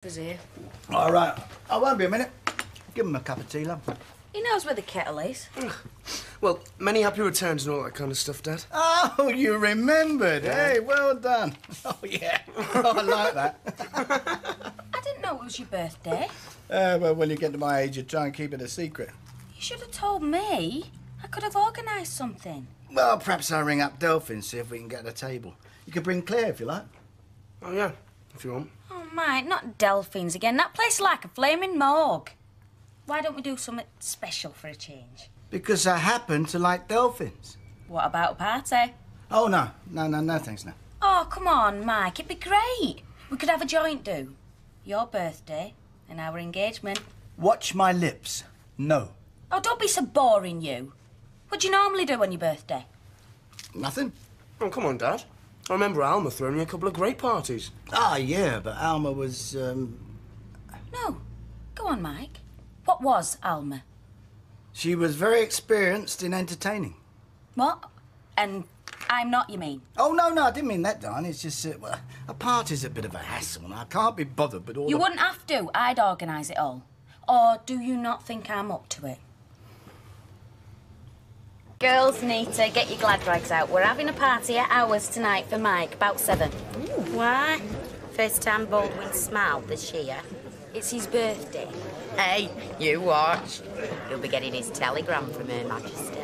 Is here. All right, I won't be a minute. Give him a cup of tea, love. He knows where the kettle is. Well, many happy returns and all that kind of stuff, Dad. Oh, you remembered. Yeah. Hey, well done. Oh, yeah. Oh, I like that. I didn't know it was your birthday. Well, when you get to my age, you try and keep it a secret. You should have told me. I could have organised something. Well, perhaps I'll ring up Delphi and see if we can get a table. You can bring Claire if you like. Oh, yeah, if you want. Oh, Mike, not Delphines again. That place is like a flaming morgue. Why don't we do something special for a change? Because I happen to like dolphins. What about a party? Oh, no, thanks, no. Oh, come on, Mike, it'd be great. We could have a joint do. Your birthday and our engagement. Watch my lips. No. Oh, don't be so boring, you. What do you normally do on your birthday? Nothing. Oh, come on, Dad. I remember Alma throwing you a couple of great parties. Ah, yeah, but Alma was, No. Go on, Mike. What was Alma? She was very experienced in entertaining. What? And I'm not, you mean? Oh, no, I didn't mean that, darling. It's just, well, a party's a bit of a hassle, and I can't be bothered with all You wouldn't have to. I'd organise it all. Or do you not think I'm up to it? Girls need to get your glad rags out. We're having a party at ours tonight for Mike, about 7. Ooh, why? First time Baldwin smiled this year. It's his birthday. Hey, you watch. He'll be getting his telegram from Her Majesty.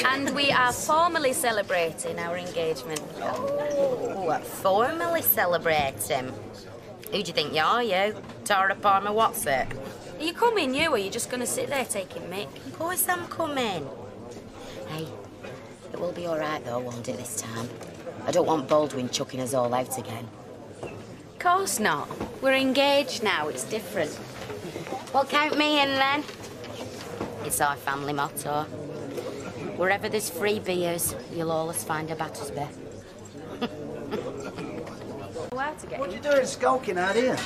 And we are formally celebrating our engagement. Oh, formally celebrating. Who do you think you are, you? Tara Palmer, what's it? Are you coming, you, or are you just going to sit there taking mick? Of course I'm coming. Hey, it will be all right, though, won't it, this time? I don't want Baldwin chucking us all out again. Of course not. We're engaged now. It's different. Well, count me in, then. It's our family motto. Wherever there's free beers, you'll always find a Battersby. What are you doing skulking out here?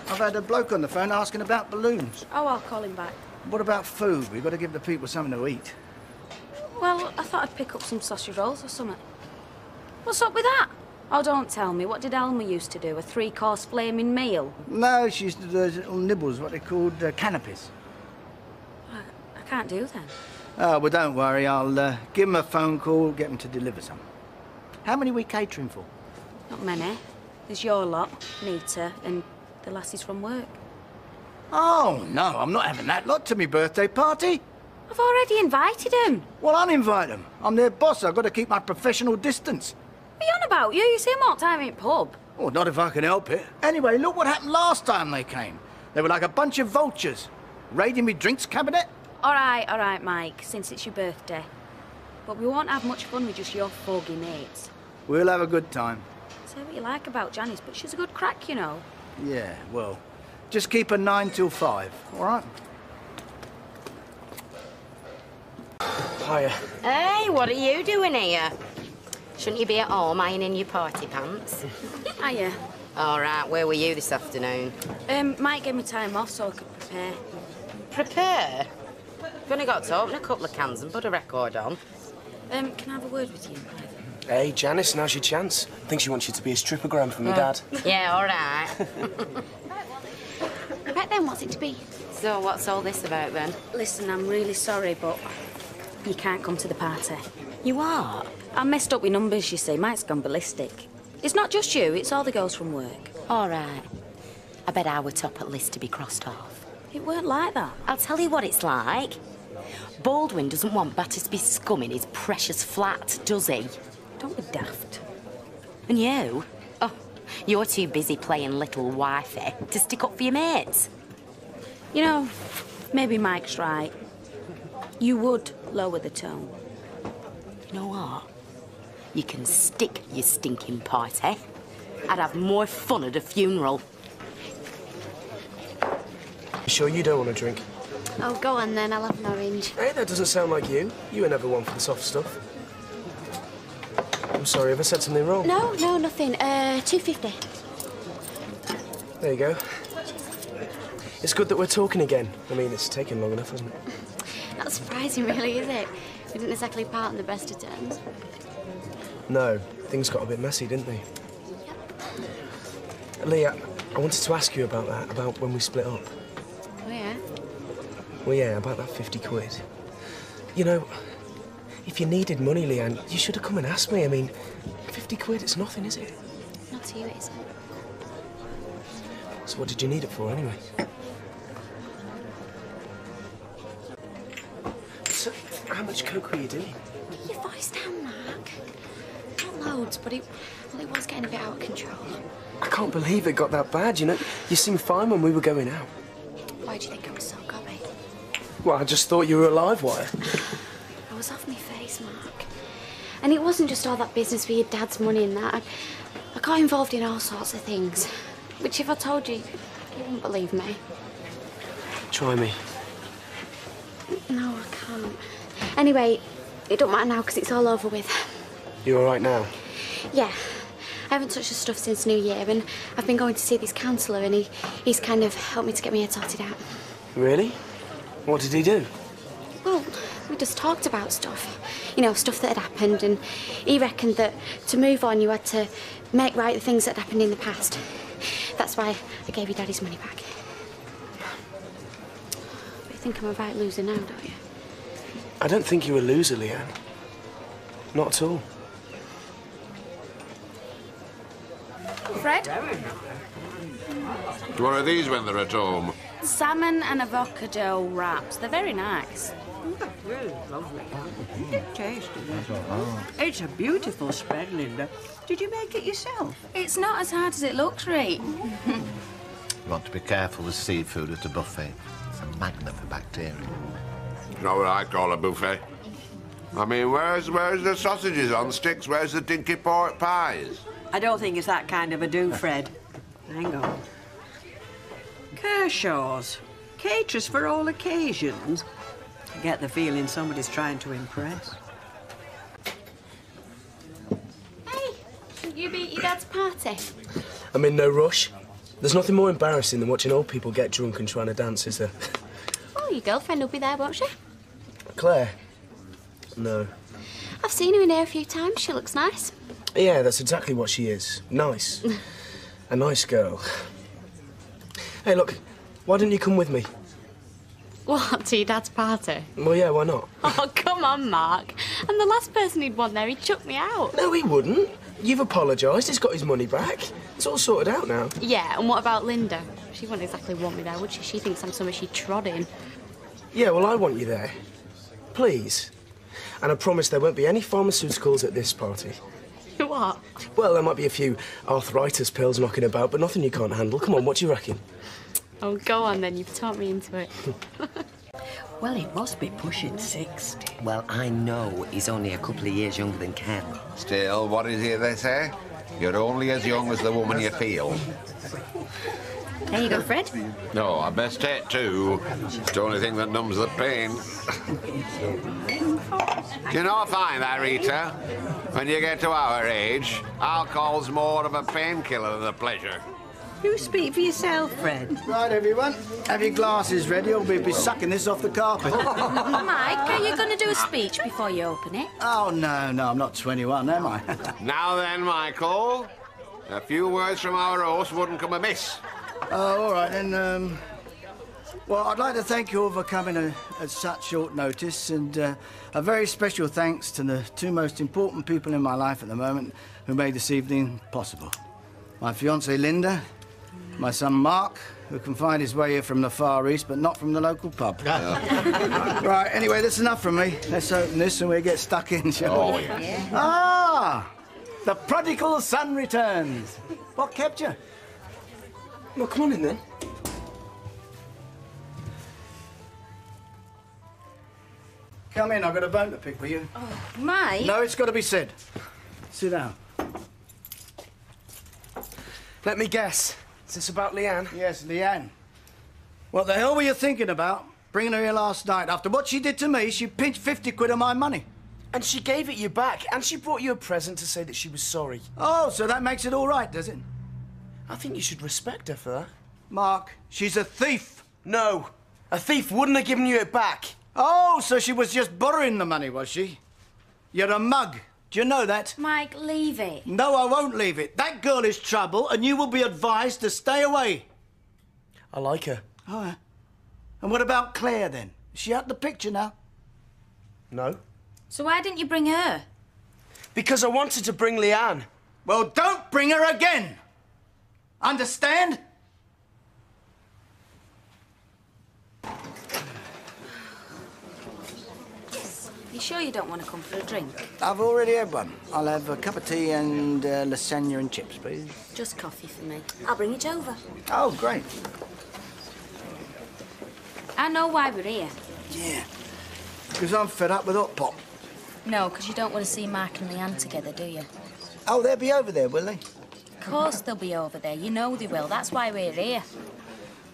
I've had a bloke on the phone asking about balloons. Oh, I'll call him back. What about food? We've got to give the people something to eat. Well, I thought I'd pick up some sausage rolls or something. What's up with that? Oh, don't tell me. What did Alma used to do? A 3-course flaming meal? No, she used to do those little nibbles, what they called canapes. I can't do them. Oh, well, don't worry. I'll give them a phone call, get them to deliver some. How many are we catering for? Not many. There's your lot, Nita, and the lassies from work. Oh, no, I'm not having that lot to me birthday party. I've already invited them. Well, uninvite them. I'm their boss. I've got to keep my professional distance. What are you on about? You see them all the time in pub. Oh, not if I can help it. Anyway, look what happened last time they came. They were like a bunch of vultures, raiding me drinks cabinet. All right, Mike, since it's your birthday. But we won't have much fun with just your foggy mates. We'll have a good time. Say what you like about Janice, but she's a good crack, you know. Yeah, well, just keep her 9 till 5, all right? Hiya. Hey, what are you doing here? Shouldn't you be at home ironing your party pants? Hiya. All right, where were you this afternoon? Mike gave me time off so I could prepare. Prepare? You've only got to open a couple of cans and put a record on. Can I have a word with you, Mike? Hey, Janice, now's your chance. I think she wants you to be a strippogram for me, Dad. Yeah, all right. Right then, what's it to be? So what's all this about, then? Listen, I'm really sorry, but you can't come to the party. You are? I messed up with numbers, you see. Mike's gone ballistic. It's not just you, it's all the girls from work. All right. I bet I were top at list to be crossed off. It weren't like that. I'll tell you what it's like. Baldwin doesn't want Battersby scum in his precious flat, does he? Don't be daft. And you? Oh, you're too busy playing little wifey to stick up for your mates. You know, maybe Mike's right. You would lower the tone. You know what? You can stick your stinking party. I'd have more fun at a funeral. You sure you don't want a drink? Oh, go on then, I'll have an orange. Hey, that doesn't sound like you. You were never one for the soft stuff. I'm sorry, have I said something wrong? No, nothing. 250. There you go. It's good that we're talking again. I mean, it's taken long enough, hasn't it? Not surprising, really, is it? We didn't exactly part on the best of terms. No, things got a bit messy, didn't they? Leah, I wanted to ask you about that, about when we split up. Oh, yeah? Well, yeah, about that 50 quid. You know, if you needed money, Leanne, you should have come and asked me. I mean, 50 quid, it's nothing, is it? Not to you, it isn't. So what did you need it for, anyway? So, how much coke were you doing? Get your voice down, Mark. Not loads, but it was getting a bit out of control. I can't believe it got that bad, you know? You seemed fine when we were going out. Why do you think I was so gobby? Well, I just thought you were a live wire. I was off my face, Mark. And it wasn't just all that business with your dad's money and that. I got involved in all sorts of things, which if I told you, you wouldn't believe me. Try me. No, I can't. Anyway, it don't matter now because it's all over with. You all right now? Yeah. I haven't touched the stuff since New Year, and I've been going to see this counsellor, and he's kind of helped me to get my head sorted out. Really? What did he do? Well, we just talked about stuff. You know, stuff that had happened, and he reckoned that to move on, you had to make right the things that had happened in the past. That's why I gave your Daddy's money back. But you think I'm a right loser now, don't you? I don't think you're a loser, Leanne. Not at all. Fred? What are these when they're at home? Salmon and avocado wraps. They're very nice. Really lovely. It tasty. It's a beautiful spread, Lynda. Did you make it yourself? It's not as hard as it looks, Reet. You want to be careful with seafood at a buffet. It's a magnet for bacteria. Not what I call a buffet. I mean, where's the sausages on sticks? Where's the dinky pork pies? I don't think it's that kind of a do, Fred. Hang on. Kershaw's. Caterers for all occasions. I get the feeling somebody's trying to impress. Hey, should you be at your dad's party? I'm in no rush. There's nothing more embarrassing than watching old people get drunk and trying to dance, is there? Oh, your girlfriend will be there, won't she? Claire? No. I've seen her in here a few times. She looks nice. Yeah, that's exactly what she is. Nice. A nice girl. Hey, look, why don't you come with me? What, to your dad's party? Well, yeah, why not? Oh, come on, Mark. I'm the last person he'd want there. He'd chuck me out. No, he wouldn't. You've apologised. He's got his money back. It's all sorted out now. Yeah, and what about Lynda? She wouldn't exactly want me there, would she? She thinks I'm somewhere she trod in. Yeah, well, I want you there. Please. And I promise there won't be any pharmaceuticals at this party. What? Well, there might be a few arthritis pills knocking about, but nothing you can't handle. Come on, what do you reckon? Oh, go on then. You've talked me into it. Well, he must be pushing 60. Well, I know he's only a couple of years younger than Ken. Still, what is it they say? You're only as young as the woman you feel. There you go, Fred. No, I best take two. It's the only thing that numbs the pain. Do you not find that, Rita? When you get to our age, alcohol's more of a painkiller than a pleasure. You speak for yourself, Fred. Right, everyone. Have your glasses ready or we'll be sucking this off the carpet. Mike, are you going to do a speech before you open it? Oh, no, I'm not 21, am I? Now then, Michael, a few words from our host wouldn't come amiss. Oh, all right, then, well, I'd like to thank you all for coming at such short notice, and a very special thanks to the two most important people in my life at the moment who made this evening possible. My fiancée, Lynda, my son, Mark, who can find his way here from the Far East, but not from the local pub. Right, anyway, that's enough from me. Let's open this and we'll get stuck in, shall we? Yeah. Ah! The prodigal son returns. What kept you? Well, come on in, then. Come in, I've got a bone to pick with you. Oh, Mike? No, it's got to be said. Sit down. Let me guess. Is this about Leanne? Yes, Leanne. What the hell were you thinking about? Bringing her here last night. After what she did to me, she pinched 50 quid of my money. And she gave it you back, and she brought you a present to say that she was sorry. Oh, so that makes it all right, does it? I think you should respect her for that. Mark, she's a thief. No, a thief wouldn't have given you it back. Oh, so she was just borrowing the money, was she? You're a mug. Do you know that? Mike, leave it. No, I won't leave it. That girl is trouble, and you will be advised to stay away. I like her. Oh, yeah. And what about Claire, then? Is she out of the picture now? No. So why didn't you bring her? Because I wanted to bring Leanne. Well, don't bring her again. Understand? You sure you don't want to come for a drink? I've already had one. I'll have a cup of tea and lasagna and chips, please. Just coffee for me. I'll bring it over. Oh, great. I know why we're here. Yeah. Because I'm fed up with hot pot. No, because you don't want to see Mark and Leanne together, do you? Oh, they'll be over there, will they? Of course they'll be over there. You know they will. That's why we're here.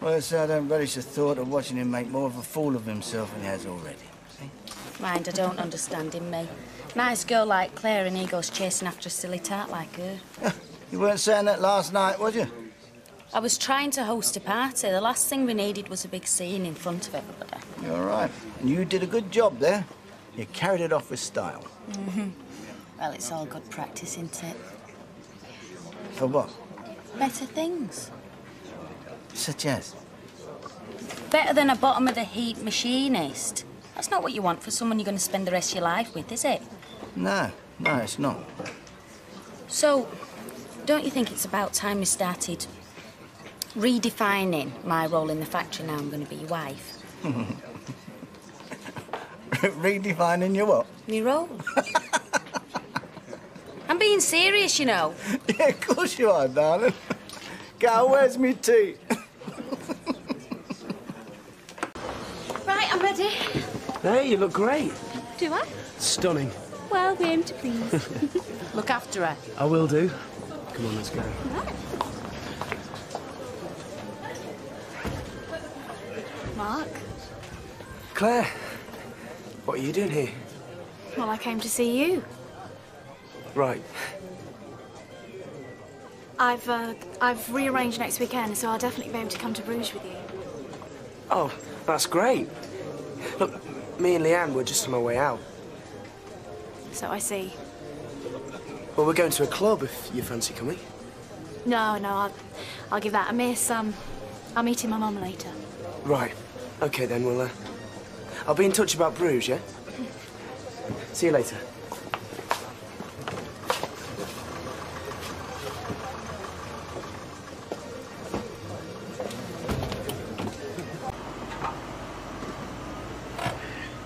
Well, so I don't relish the thought of watching him make more of a fool of himself than he has already. See? Mind, I don't understand him, me. Nice girl like Claire and he goes chasing after a silly tart like her. You weren't saying that last night, was you? I was trying to host a party. The last thing we needed was a big scene in front of everybody. You're right. And you did a good job there. You carried it off with style. Mm-hmm. Well, it's all good practice, isn't it? For what? Better things. Such as? Better than a bottom-of-the-heap machinist. That's not what you want for someone you're going to spend the rest of your life with, is it? No, it's not. So, don't you think it's about time we started redefining my role in the factory now I'm going to be your wife? Redefining your what? Me role. I'm being serious, you know. Yeah, of course you are, darling. Girl, where's me tea? Right, I'm ready. Hey, you look great. Do I? Stunning. Well, we aim to please. Look after her. I will do. Come on, let's go. Right. Mark? Claire, what are you doing here? Well, I came to see you. Right. I've rearranged next weekend, so I'll definitely be able to come to Bruges with you. Oh, that's great. Look, me and Leanne were just on our way out. So I see. Well, we're going to a club if you fancy coming. No, I'll give that a miss. I'll meet my mum later. Right. Okay, then we'll, I'll be in touch about Bruges, yeah? See you later.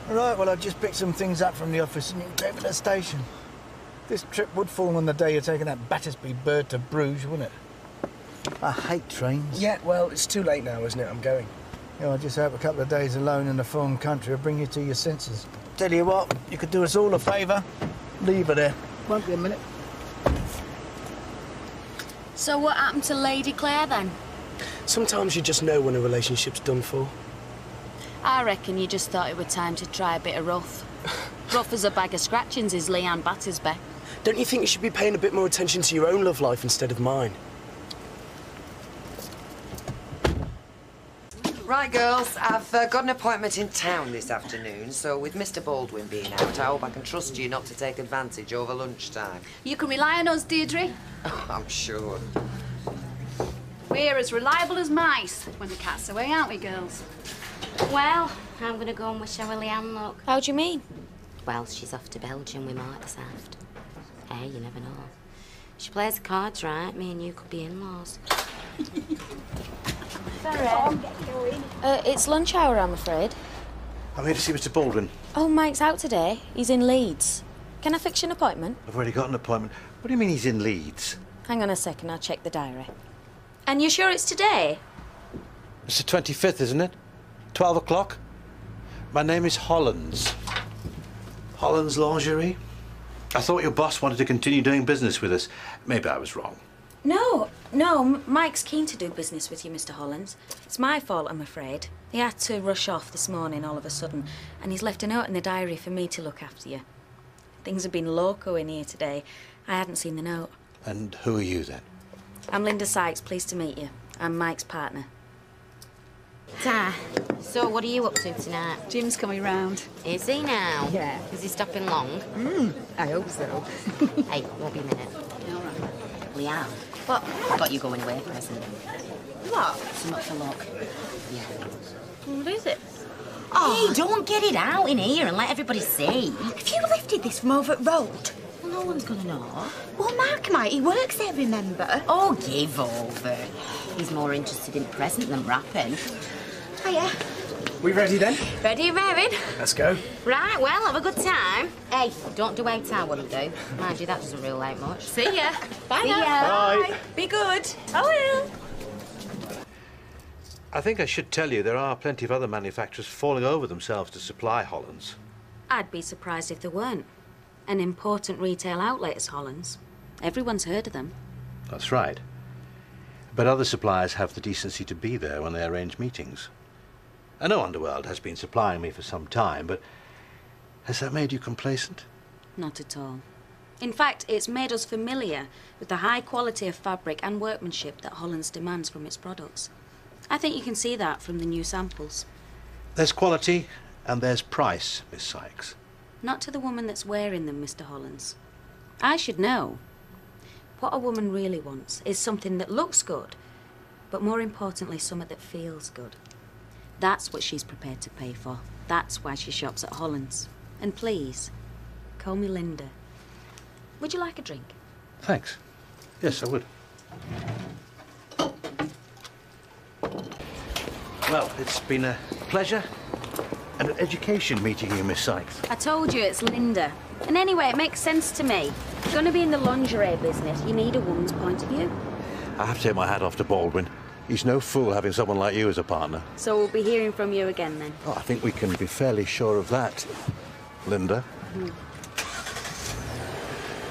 Right, well, I've just picked some things up from the office and you can take me to the station. This trip would fall on the day you're taking that Battersby bird to Bruges, wouldn't it? I hate trains. Yeah, well, it's too late now, isn't it? I'm going. You know, I just hope a couple of days alone in a foreign country will bring you to your senses. Tell you what, you could do us all a favour. Leave her there. Won't be a minute. So what happened to Lady Claire, then? Sometimes you just know when a relationship's done for. I reckon you just thought it was time to try a bit of rough. Rough as a bag of scratchings is Leanne Battersby. Don't you think you should be paying a bit more attention to your own love life instead of mine? Right, girls, I've got an appointment in town this afternoon, so with Mr. Baldwin being out, I hope I can trust you not to take advantage over lunchtime. You can rely on us, Deirdre. Oh, I'm sure. We're as reliable as mice when the cat's away, aren't we, girls? Well, I'm going to go and wish our Leanne luck. How do you mean? Well, she's off to Belgium with Mark this aft. Hey, you never know. She plays the cards right, me and you could be in-laws. It's lunch hour, I'm afraid. I'm here to see Mr. Baldwin. Oh, Mike's out today. He's in Leeds. Can I fix you an appointment? I've already got an appointment. What do you mean he's in Leeds? Hang on a second, I'll check the diary. And you sure it's today? It's the 25th, isn't it? 12 o'clock? My name is Hollands. Hollands Lingerie? I thought your boss wanted to continue doing business with us. Maybe I was wrong. No, Mike's keen to do business with you, Mr. Hollands. It's my fault, I'm afraid. He had to rush off this morning all of a sudden, and he's left a note in the diary for me to look after you. Things have been loco in here today. I hadn't seen the note. And who are you, then? I'm Lynda Sykes, pleased to meet you. I'm Mike's partner. Ta, So, what are you up to tonight? Jim's coming round. Is he now? Yeah. Is he stopping long? I hope so. Hey, won't be a minute. All right. Leanne. What? I got you going away present. What? Something to look. Yeah. What is it? Hey, don't get it out in here and let everybody see. Have you lifted this from over at road? Well, no one's gonna know. Well, Mark might. He works there, remember? Oh, give over. He's more interested in present than rapping. Hiya. We ready then? Ready, raring? Let's go. Right, well, have a good time. Hey, don't do 8 hour, will do. Mind you, that doesn't rule out much. See ya. Bye See now. ya. Bye. Be good. I will. I think I should tell you there are plenty of other manufacturers falling over themselves to supply Hollands. I'd be surprised if there weren't. An important retail outlet is Hollands. Everyone's heard of them. That's right. But other suppliers have the decency to be there when they arrange meetings. I know Underworld has been supplying me for some time, but has that made you complacent? Not at all. In fact, it's made us familiar with the high quality of fabric and workmanship that Hollands demands from its products. I think you can see that from the new samples. There's quality and there's price, Miss Sykes. Not to the woman that's wearing them, Mr. Hollands. I should know. What a woman really wants is something that looks good, but more importantly, something that feels good. That's what she's prepared to pay for. That's why she shops at Hollands. And please, call me Lynda. Would you like a drink? Thanks. Yes, I would. Well, it's been a pleasure and an education meeting you, Miss Sykes. I told you it's Lynda. And anyway, it makes sense to me. If you're going to be in the lingerie business, you need a woman's point of view. I have to take my hat off to Baldwin. He's no fool having someone like you as a partner. So we'll be hearing from you again then. Oh, I think we can be fairly sure of that, Lynda.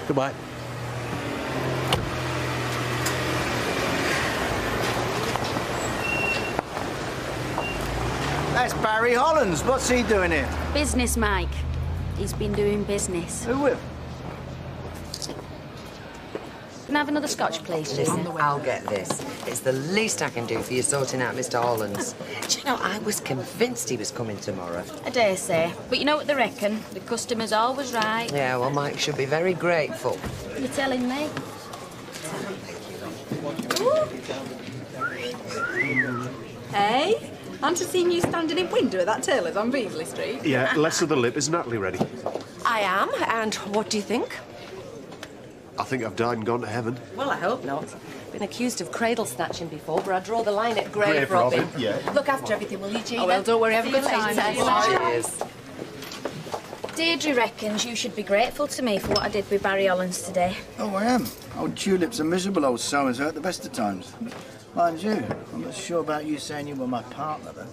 Goodbye. That's Barry Hollands. What's he doing here? Business, Mike. He's been doing business. Who with? Can I have another scotch, please, Jason? I'll get this. It's the least I can do for you sorting out Mr. Hollands. Do you know, I was convinced he was coming tomorrow. I dare say. But you know what they reckon? The customer's always right. Yeah, well, Mike should be very grateful. You're telling me? Hey, aren't I seen you standing in window at that tailor's on Beasley Street? Yeah, less of the lip. Is Natalie ready? I am, and what do you think? I think I've died and gone to heaven. Well, I hope not. Been accused of cradle snatching before, but I draw the line at grave robbing. Yeah. Look after everything, will you, Gina? Oh, well, don't worry, have a See you good time. later. Cheers. Deirdre reckons you should be grateful to me for what I did with Barry Hollands today. Oh, I am. Old Tulip's a miserable old so-and-so at the best of times. Mind you, I'm not sure about you saying you were my partner, though.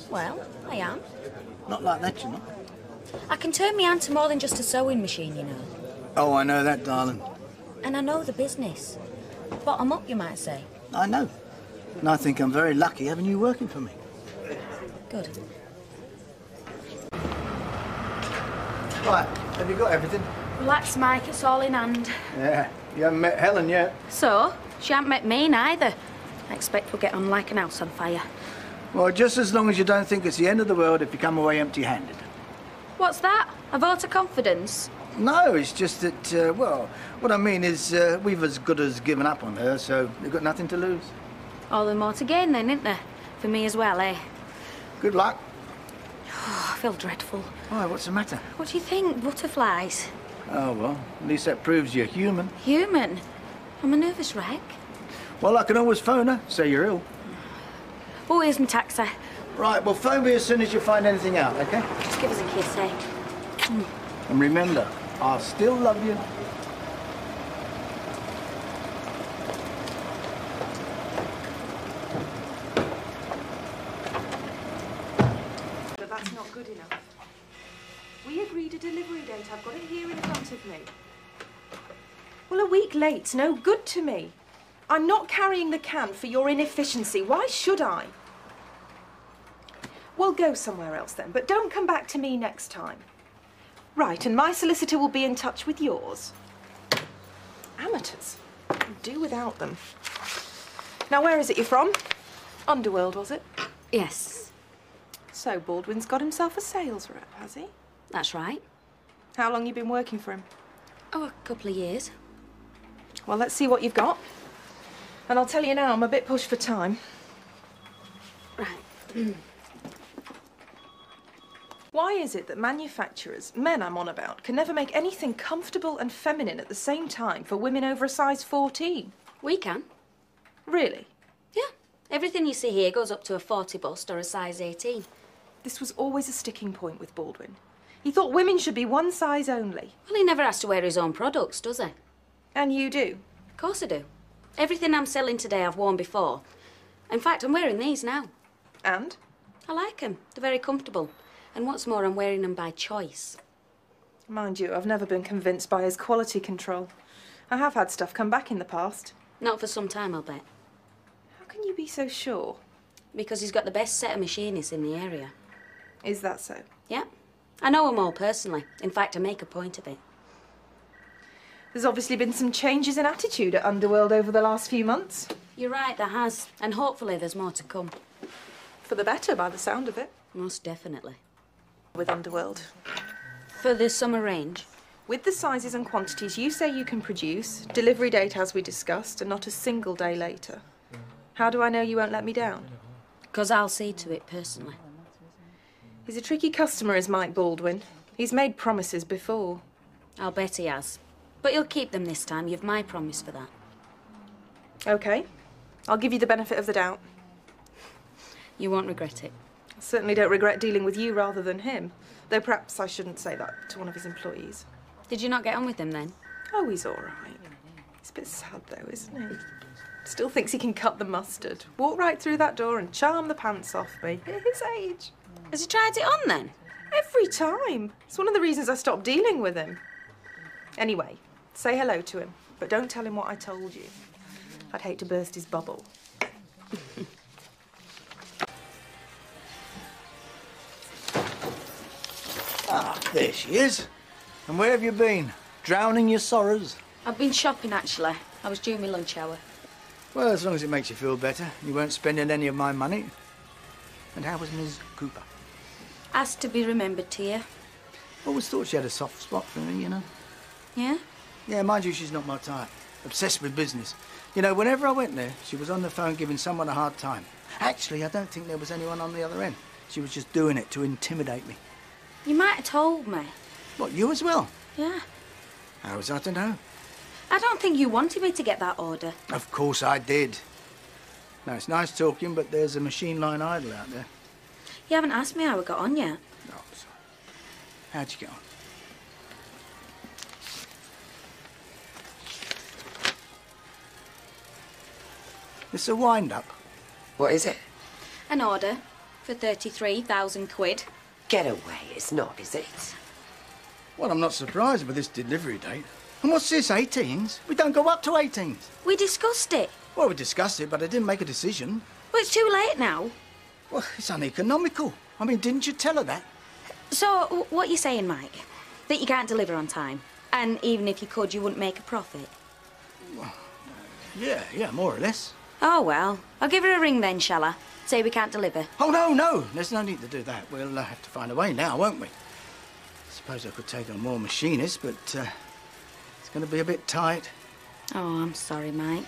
Well, I am. Not like that, you know. I can turn me hand to more than just a sewing machine, you know. Oh, I know that, darling. And I know the business. Bottom up, you might say. I know. And I think I'm very lucky having you working for me. Good. Right, have you got everything? Relax, Mike, it's all in hand. Yeah, you haven't met Helen yet. So, she hasn't met me neither. I expect we'll get on like an house on fire. Well, just as long as you don't think it's the end of the world if you come away empty-handed. What's that? A vote of confidence? No, it's just that, well, what I mean is we've as good as given up on her, so we've got nothing to lose. All the more to gain then, isn't there? For me as well, eh? Good luck. Oh, I feel dreadful. Why, what's the matter? What do you think? Butterflies? Oh, well, at least that proves you're human. Human? I'm a nervous wreck. Well, I can always phone her, say you're ill. Oh, here's my taxi. Right, well, phone me as soon as you find anything out, OK? Just give us a kiss, eh? And remember, I still love you. But that's not good enough. We agreed a delivery date. I've got it here in front of me. Well, a week late's no good to me. I'm not carrying the can for your inefficiency. Why should I? We'll go somewhere else then, but don't come back to me next time. Right, and my solicitor will be in touch with yours. Amateurs. Do without them. Now, where is it you're from? Underworld, was it? Yes. So Baldwin's got himself a sales rep, has he? That's right. How long you been working for him? Oh, a couple of years. Well, let's see what you've got. And I'll tell you now, I'm a bit pushed for time. Right. Why is it that manufacturers, men I'm on about, can never make anything comfortable and feminine at the same time for women over a size 14? We can. Really? Yeah. Everything you see here goes up to a 40 bust or a size 18. This was always a sticking point with Baldwin. He thought women should be one size only. Well, he never has to wear his own products, does he? And you do? Of course I do. Everything I'm selling today I've worn before. In fact, I'm wearing these now. And? I like them. They're very comfortable. And what's more, I'm wearing them by choice. Mind you, I've never been convinced by his quality control. I have had stuff come back in the past. Not for some time, I'll bet. How can you be so sure? Because he's got the best set of machinists in the area. Is that so? Yeah. I know them all personally. In fact, I make a point of it. There's obviously been some changes in attitude at Underworld over the last few months. You're right, there has. And hopefully there's more to come. For the better, by the sound of it. Most definitely. With Underworld. For the summer range? With the sizes and quantities you say you can produce, delivery date as we discussed, and not a single day later. How do I know you won't let me down? Because I'll see to it personally. He's a tricky customer, is Mike Baldwin. He's made promises before. I'll bet he has. But he'll keep them this time. You've my promise for that. OK. I'll give you the benefit of the doubt. You won't regret it. I certainly don't regret dealing with you rather than him. Though perhaps I shouldn't say that to one of his employees. Did you not get on with him then? Oh, he's all right. He's a bit sad, though, isn't he? Still thinks he can cut the mustard. Walk right through that door and charm the pants off me. At his age. Has he tried it on then? Every time. It's one of the reasons I stopped dealing with him. Anyway, say hello to him, but don't tell him what I told you. I'd hate to burst his bubble. Ah, there she is. And where have you been? Drowning your sorrows? I've been shopping, actually. I was due my lunch hour. Well, as long as it makes you feel better. You weren't spending any of my money. And how was Ms. Cooper? Asked to be remembered to you. Always thought she had a soft spot for me, you know. Yeah? Yeah, mind you, she's not my type. Obsessed with business. You know, whenever I went there, she was on the phone giving someone a hard time. Actually, I don't think there was anyone on the other end. She was just doing it to intimidate me. You might have told me. What, you as well? Yeah. How was I to know? I don't think you wanted me to get that order. Of course I did. Now, it's nice talking, but there's a machine line idle out there. You haven't asked me how I got on yet. Oh, sorry. How'd you get on? It's a wind-up. What is it? An order for 33,000 quid. Get away, it's not, is it? Well, I'm not surprised with this delivery date. And what's this, 18s? We don't go up to 18s. We discussed it. Well, we discussed it, but I didn't make a decision. Well, it's too late now. Well, it's uneconomical. I mean, didn't you tell her that? So, what are you saying, Mike? That you can't deliver on time? And even if you could, you wouldn't make a profit? Well, yeah, more or less. Oh, well. I'll give her a ring then, shall I? Say we can't deliver. Oh, no. There's no need to do that. We'll have to find a way now, won't we? I suppose I could take on more machinists, but it's going to be a bit tight. Oh, I'm sorry, Mike.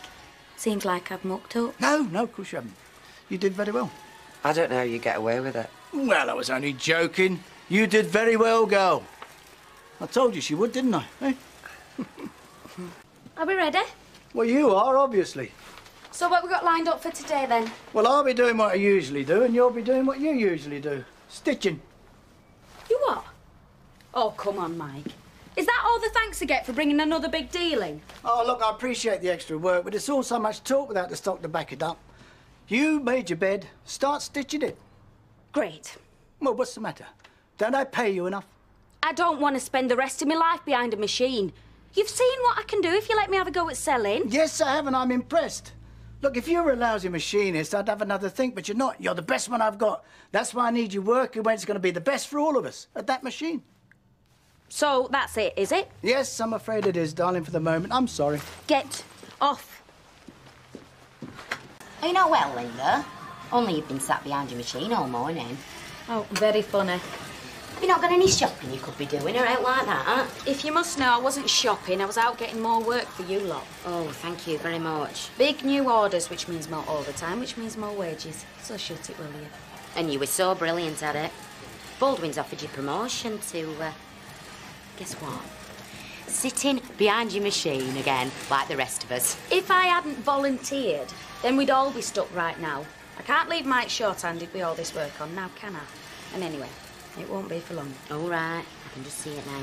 Seems like I've mucked up. No, of course you haven't. You did very well. I don't know how you get away with it. Well, I was only joking. You did very well, girl. I told you she would, didn't I? Eh? Are we ready? Well, you are, obviously. So what we got lined up for today, then? Well, I'll be doing what I usually do, and you'll be doing what you usually do. Stitching. You what? Oh, come on, Mike. Is that all the thanks I get for bringing another big deal in? Oh, look, I appreciate the extra work, but it's all so much talk without the stock to back it up. You made your bed. Start stitching it. Great. Well, what's the matter? Don't I pay you enough? I don't want to spend the rest of my life behind a machine. You've seen what I can do if you let me have a go at selling. Yes, I have, and I'm impressed. Look, if you were a lousy machinist, I'd have another think, but you're not. You're the best one I've got. That's why I need you working when it's going to be the best for all of us, at that machine. So that's it, is it? Yes, I'm afraid it is, darling, for the moment. I'm sorry. Get off. Oh, you know well, Lynda. Only you've been sat behind your machine all morning. Oh, very funny. You not got any shopping you could be doing or out like that? If you must know, I wasn't shopping. I was out getting more work for you lot. Oh, thank you very much. Big new orders, which means more overtime, which means more wages. So shut it, will you? And you were so brilliant at it. Baldwin's offered you promotion to, guess what? Sitting behind your machine again, like the rest of us. If I hadn't volunteered, then we'd all be stuck right now. I can't leave Mike short-handed with all this work on now, can I? And anyway, it won't be for long. All right, I can just see it now.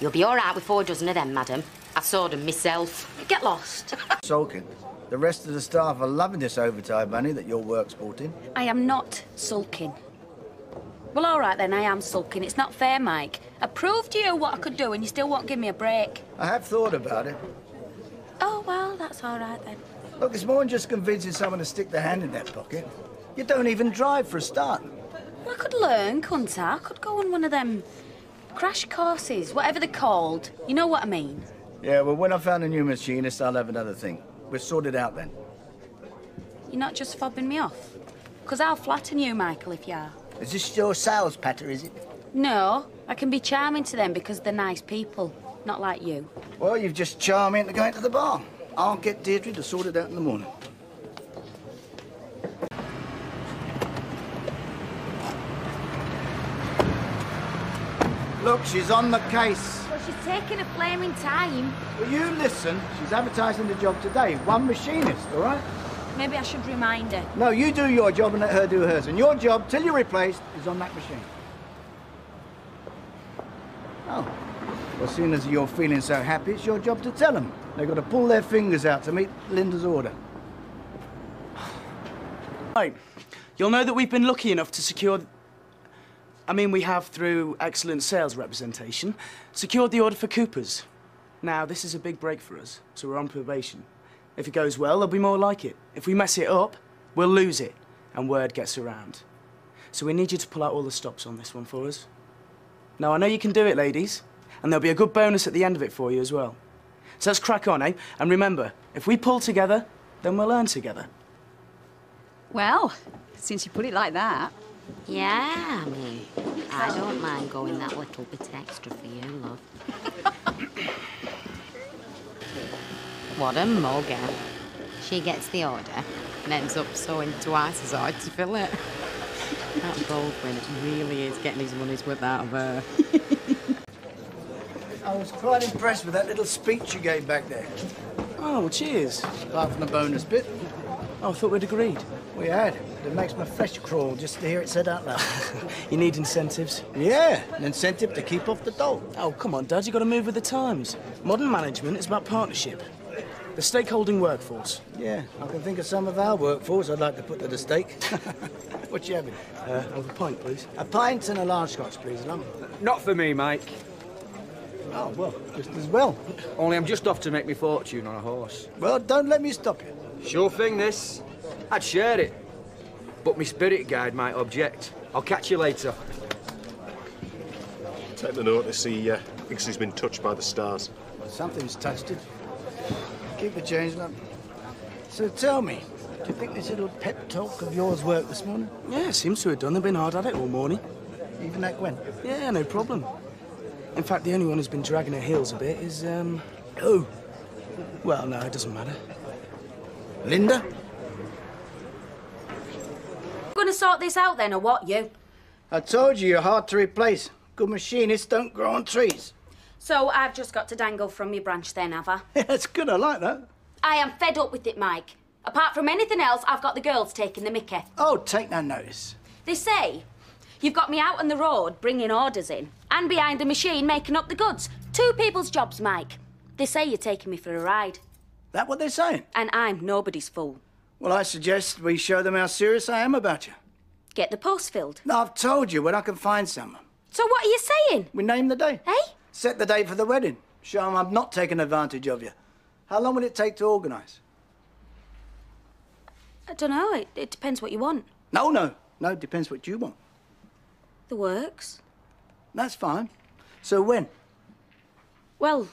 You'll be all right with 4 dozen of them, madam. I saw them myself. Get lost. Sulking. The rest of the staff are loving this overtime money that your work's brought in. I am not sulking. Well, all right then, I am sulking. It's not fair, Mike. I proved to you what I could do and you still won't give me a break. I have thought about it. Oh, well, that's all right then. Look, it's more than just convincing someone to stick their hand in their pocket. You don't even drive for a start. Well, I could learn, couldn't I? I could go on one of them crash courses, whatever they're called. You know what I mean? Yeah, well, when I found a new machinist, I'll have another thing. We'll sort it out then. You're not just fobbing me off? Because I'll flatten you, Michael, if you are. Is this your sales patter, is it? No, I can be charming to them because they're nice people, not like you. Well, you've just charmed me into going to the bar. I'll get Deirdre to sort it out in the morning. Look, she's on the case. Well, she's taking a flaming time. Will you listen? She's advertising the job today. One machinist, all right? Maybe I should remind her. No, you do your job and let her do hers. And your job, till you're replaced, is on that machine. Oh. Well, seeing as you're feeling so happy, it's your job to tell them. They've got to pull their fingers out to meet Lynda's order. Right. You'll know that we've been lucky enough to secure... we have, through excellent sales representation, secured the order for Cooper's. Now, this is a big break for us, so we're on probation. If it goes well, there'll be more like it. If we mess it up, we'll lose it, and word gets around. So we need you to pull out all the stops on this one for us. Now, I know you can do it, ladies, and there'll be a good bonus at the end of it for you as well. So let's crack on, eh? And remember, if we pull together, then we'll learn together. Well, since you put it like that. Yeah, I don't mind going that little bit extra for you, love. What a mugger. She gets the order and ends up sewing twice as hard to fill it. That Baldwin really is getting his money's worth out of her. I was quite impressed with that little speech you gave back there. Oh, well, cheers. Apart from the bonus bit. Oh, I thought we'd agreed. We had. It makes my flesh crawl just to hear it said out loud. You need incentives? Yeah, an incentive to keep off the dole. Oh, come on, Dad, you've got to move with the times. Modern management is about partnership. The stakeholding workforce. Yeah, I can think of some of our workforce I'd like to put to the stake. What you having? Have a pint, please. A pint and a large scotch, please, Lum. Not for me, Mike. Oh, well, just as well. Only I'm just off to make me fortune on a horse. Well, don't let me stop you. Sure thing, this. I'd share it. But my spirit guide might object. I'll catch you later. Take the notice, he thinks he's been touched by the stars. Something's touched it. Keep the change, Lum. So tell me, do you think this little pep talk of yours worked this morning? Yeah, seems to have done. They've been hard at it all morning. Even that Gwen? Yeah, no problem. In fact, the only one who's been dragging her heels a bit is, Who? Well, no, it doesn't matter. Lynda? Gonna sort this out then, or what, you? I told you you're hard to replace. Good machinists don't grow on trees. So I've just got to dangle from your branch then, have I? Yeah, that's good, I like that. I am fed up with it, Mike. Apart from anything else, I've got the girls taking the mickey. Oh, take no notice. They say you've got me out on the road bringing orders in and behind a machine making up the goods. 2 people's jobs, Mike. They say you're taking me for a ride. That what they're saying? And I'm nobody's fool. Well, I suggest we show them how serious I am about you. Get the post filled. No, I've told you when I can find someone. So what are you saying? We name the day. Eh? Set the date for the wedding. Show them I'm not taking advantage of you. How long will it take to organise? I don't know. It depends what you want. No, it depends what you want. The works. That's fine. So when? Well,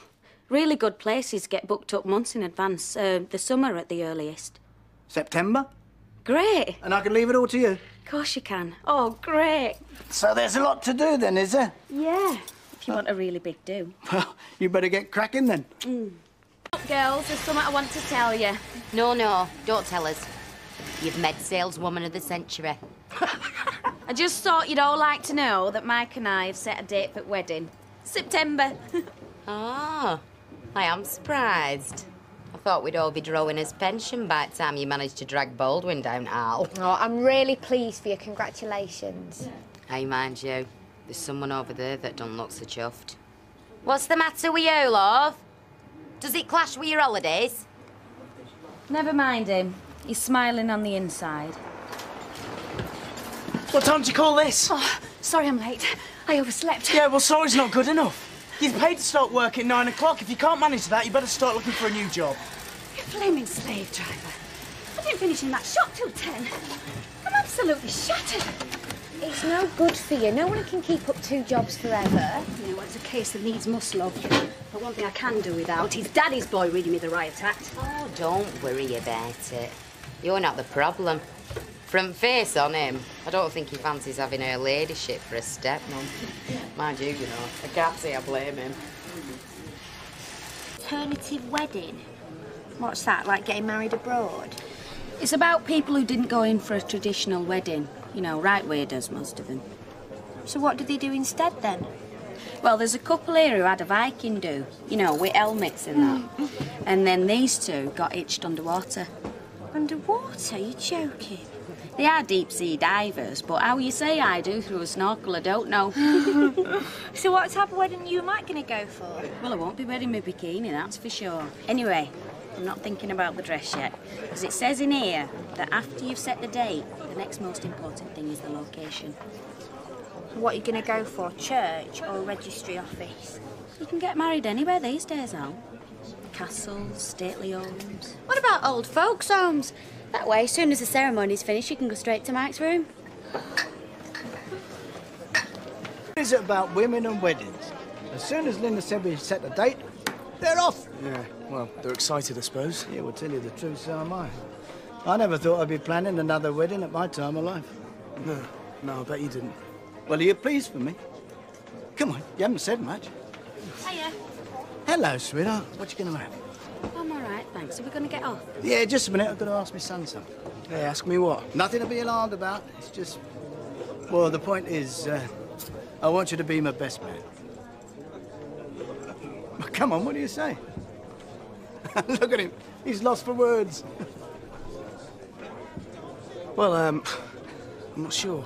really good places get booked up months in advance. The summer at the earliest. September? Great. And I can leave it all to you. Of course you can. Oh, great. So there's a lot to do then, is there? Yeah, if you want a really big do. Well, you better get cracking then. Look, girls, there's something I want to tell you. No, don't tell us. You've made saleswoman of the century. I just thought you'd all like to know that Mike and I have set a date for the wedding. September. Oh, I am surprised. I thought we'd all be drawing his pension by the time you managed to drag Baldwin down Al. Oh, I'm really pleased for you. Congratulations. Hey, mind you, there's someone over there that don't look so chuffed. What's the matter with you, love? Does it clash with your holidays? Never mind him. He's smiling on the inside. What time do you call this? Oh, sorry I'm late. I overslept. Yeah, well, sorry's not good enough. You're paid to start work at 9 o'clock. If you can't manage that, you better start looking for a new job. You flaming slave driver. I didn't finish in that shop till 10. I'm absolutely shattered. It's no good for you. No one can keep up 2 jobs forever. You know, it's a case that needs must, love. But one thing I can do without is Daddy's boy reading me the riot act. Oh, don't worry about it. You're not the problem. From face on him, I don't think he fancies having her ladyship for a stepmom. Mind you, you know, I can't say I blame him. Alternative wedding? What's that, like getting married abroad? It's about people who didn't go in for a traditional wedding. You know, right way does most of them. So what do they do instead, then? Well, there's a couple here who had a Viking do, you know, with helmets and that. And then these two got hitched underwater. Underwater? You're joking? They are deep-sea divers, but how you say I do through a snorkel, I don't know. So what type of wedding are you and Mike going to go for? Well, I won't be wearing my bikini, that's for sure. Anyway, I'm not thinking about the dress yet, because it says in here that after you've set the date, the next most important thing is the location. What are you going to go for, church or a registry office? You can get married anywhere these days, Al. Castles, stately homes. What about old folks' homes? That way, as soon as the ceremony's finished, you can go straight to Mike's room. What is it about women and weddings? As soon as Lynda said we set the date, they're off. Yeah, well, they're excited, I suppose. Yeah, well, tell you the truth, so am I. I never thought I'd be planning another wedding at my time of life. No, I bet you didn't. Well, are you pleased for me? Come on, you haven't said much. Hiya. Hello, sweetheart. What you going to have? I'm all right, thanks. Are we going to get off? Yeah, just a minute. I've got to ask my son something. Hey, ask me what? Nothing to be alarmed about. It's just... Well, the point is, I want you to be my best man. Well, come on, what do you say? Look at him. He's lost for words. Well, I'm not sure.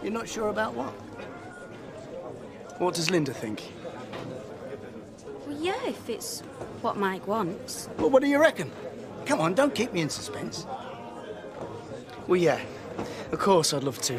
You're not sure about what? What does Lynda think? Well, yeah, if it's what Mike wants. Well, what do you reckon? Come on, don't keep me in suspense. Well, yeah. Of course, I'd love to.